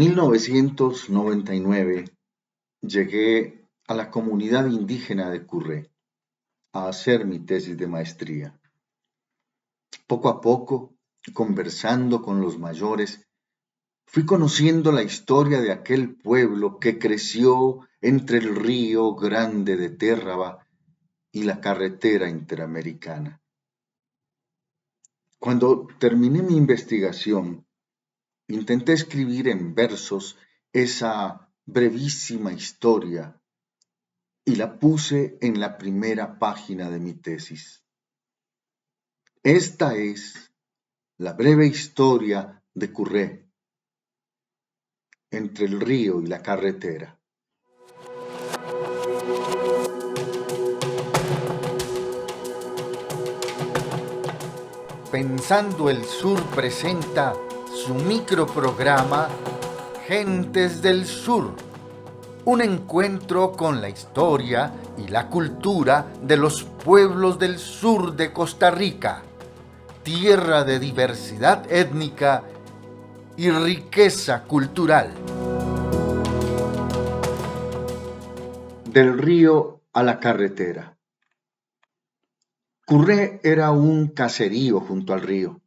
1999 llegué a la comunidad indígena de Curré a hacer mi tesis de maestría. Poco a poco, conversando con los mayores, fui conociendo la historia de aquel pueblo que creció entre el río Grande de Térraba y la carretera interamericana. Cuando terminé mi investigación, intenté escribir en versos esa brevísima historia y la puse en la primera página de mi tesis. Esta es la breve historia de Curré, entre el río y la carretera. Pensando el Sur presenta su microprograma Gentes del Sur, un encuentro con la historia y la cultura de los pueblos del sur de Costa Rica, tierra de diversidad étnica y riqueza cultural. Del río a la carretera. Curré era un caserío junto al río.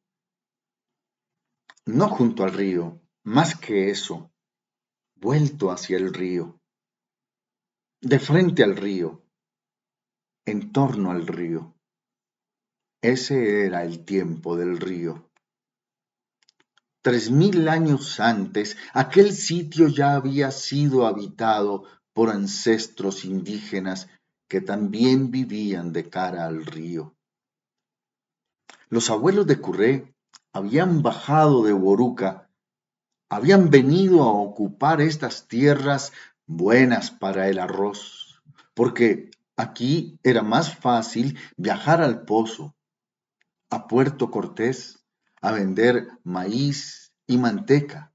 No junto al río, más que eso, vuelto hacia el río. De frente al río, en torno al río. Ese era el tiempo del río. 3000 años antes, aquel sitio ya había sido habitado por ancestros indígenas que también vivían de cara al río. Los abuelos de Curré habían bajado de Boruca, habían venido a ocupar estas tierras buenas para el arroz, porque aquí era más fácil viajar al Pozo, a Puerto Cortés, a vender maíz y manteca,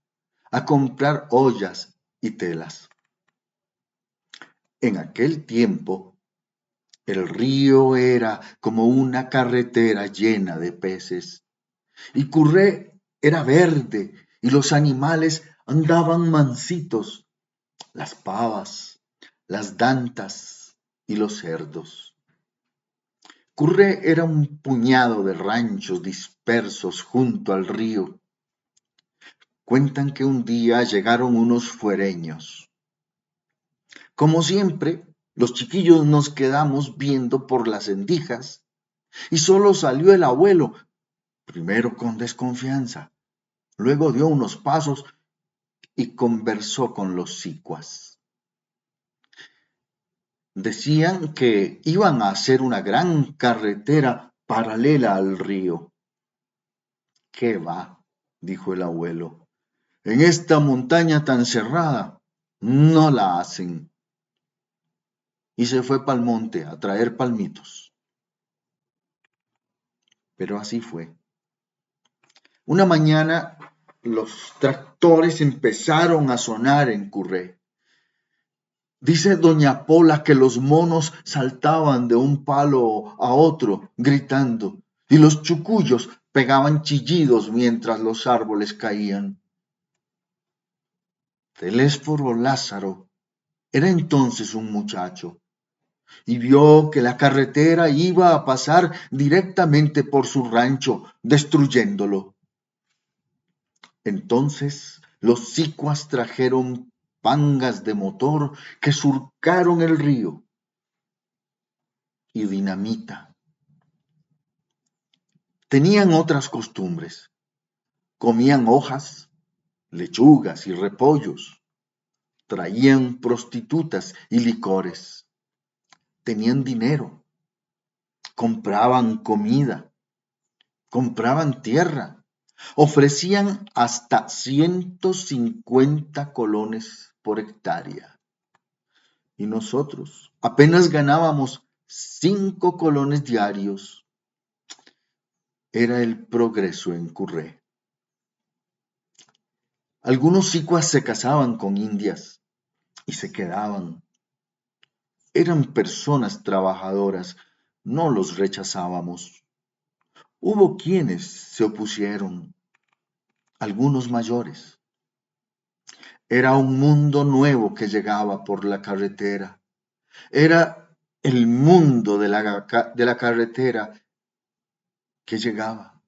a comprar ollas y telas. En aquel tiempo, el río era como una carretera llena de peces, y Curré era verde, y los animales andaban mansitos, las pavas, las dantas y los cerdos. Curré era un puñado de ranchos dispersos junto al río. Cuentan que un día llegaron unos fuereños. Como siempre, los chiquillos nos quedamos viendo por las endijas y solo salió el abuelo, primero con desconfianza, luego dio unos pasos y conversó con los sicuas. Decían que iban a hacer una gran carretera paralela al río. ¿Qué va?, dijo el abuelo. En esta montaña tan cerrada, no la hacen. Y se fue pa'l monte a traer palmitos. Pero así fue. Una mañana los tractores empezaron a sonar en Curré. Dice doña Pola que los monos saltaban de un palo a otro gritando y los chucullos pegaban chillidos mientras los árboles caían. Telésforo Lázaro era entonces un muchacho y vio que la carretera iba a pasar directamente por su rancho, destruyéndolo. Entonces los sicuas trajeron pangas de motor que surcaron el río y dinamita. Tenían otras costumbres. Comían hojas, lechugas y repollos. Traían prostitutas y licores. Tenían dinero. Compraban comida. Compraban tierra. Ofrecían hasta 150 colones por hectárea. Y nosotros apenas ganábamos 5 colones diarios. Era el progreso en Curré. Algunos sicuas se casaban con indias y se quedaban. Eran personas trabajadoras, no los rechazábamos. Hubo quienes se opusieron, algunos mayores. Era un mundo nuevo que llegaba por la carretera. Era el mundo de la carretera que llegaba.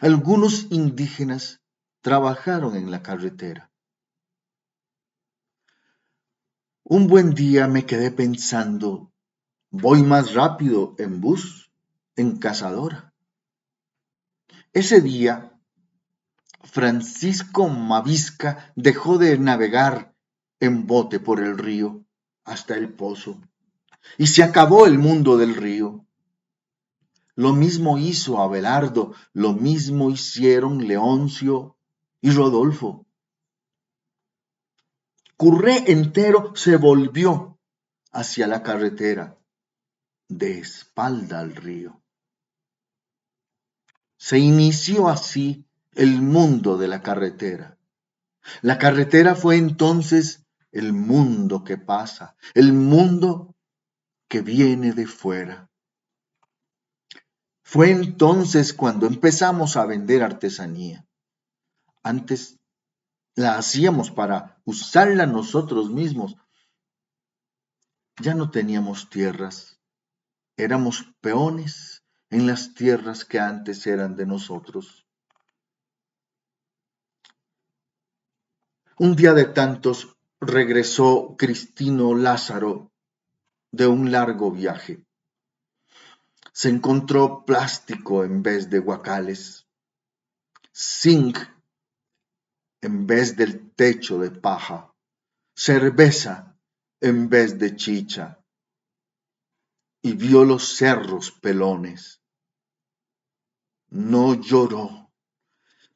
Algunos indígenas trabajaron en la carretera. Un buen día me quedé pensando, voy más rápido en bus, en cazadora. Ese día, Francisco Mavisca dejó de navegar en bote por el río hasta el pozo y se acabó el mundo del río. Lo mismo hizo Abelardo, lo mismo hicieron Leoncio y Rodolfo. Curré entero se volvió hacia la carretera, de espalda al río. Se inició así el mundo de la carretera. La carretera fue entonces el mundo que pasa, el mundo que viene de fuera. Fue entonces cuando empezamos a vender artesanía. Antes la hacíamos para usarla nosotros mismos. Ya no teníamos tierras, éramos peones en las tierras que antes eran de nosotros. Un día de tantos regresó Cristino Lázaro de un largo viaje. Se encontró plástico en vez de guacales, zinc en vez del techo de paja, cerveza en vez de chicha, y vio los cerros pelones. No lloró,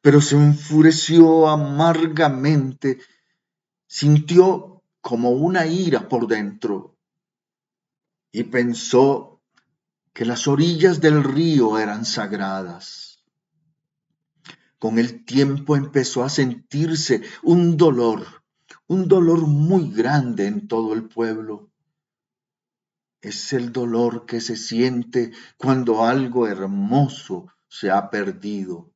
pero se enfureció amargamente, sintió como una ira por dentro y pensó que las orillas del río eran sagradas. Con el tiempo empezó a sentirse un dolor muy grande en todo el pueblo. Es el dolor que se siente cuando algo hermoso se ha perdido.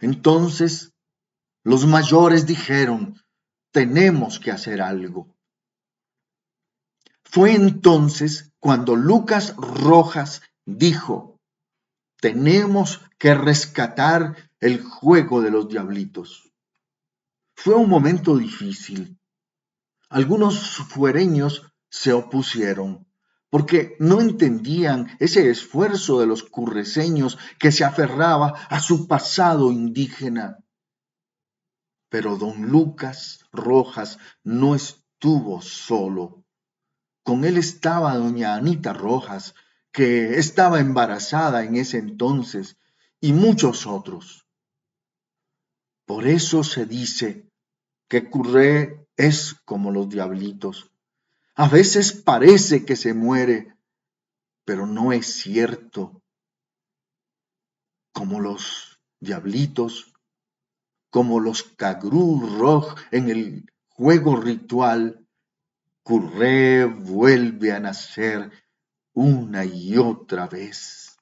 Entonces los mayores dijeron, tenemos que hacer algo. Fue entonces cuando Lucas Rojas dijo, tenemos que rescatar el juego de los diablitos. Fue un momento difícil. Algunos fuereños se opusieron porque no entendían ese esfuerzo de los curreseños que se aferraba a su pasado indígena. Pero don Lucas Rojas no estuvo solo. Con él estaba doña Anita Rojas, que estaba embarazada en ese entonces, y muchos otros. Por eso se dice que Curré es como los diablitos. A veces parece que se muere, pero no es cierto. Como los diablitos, como los Cagrú Roj en el juego ritual, Curré vuelve a nacer una y otra vez.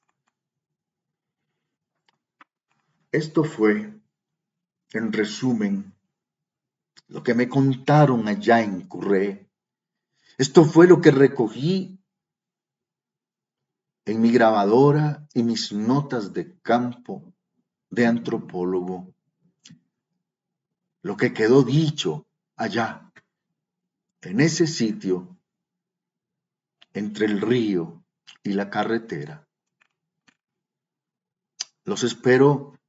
Esto fue, en resumen, lo que me contaron allá en Curré. Esto fue lo que recogí en mi grabadora y mis notas de campo de antropólogo. Lo que quedó dicho allá, en ese sitio, entre el río y la carretera. Los espero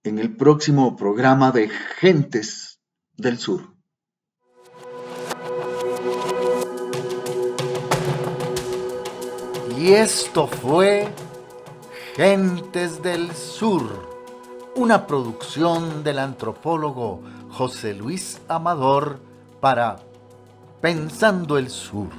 en el próximo programa de Gentes del Sur. Y esto fue Gentes del Sur, una producción del antropólogo José Luis Amador para Pensando el Sur.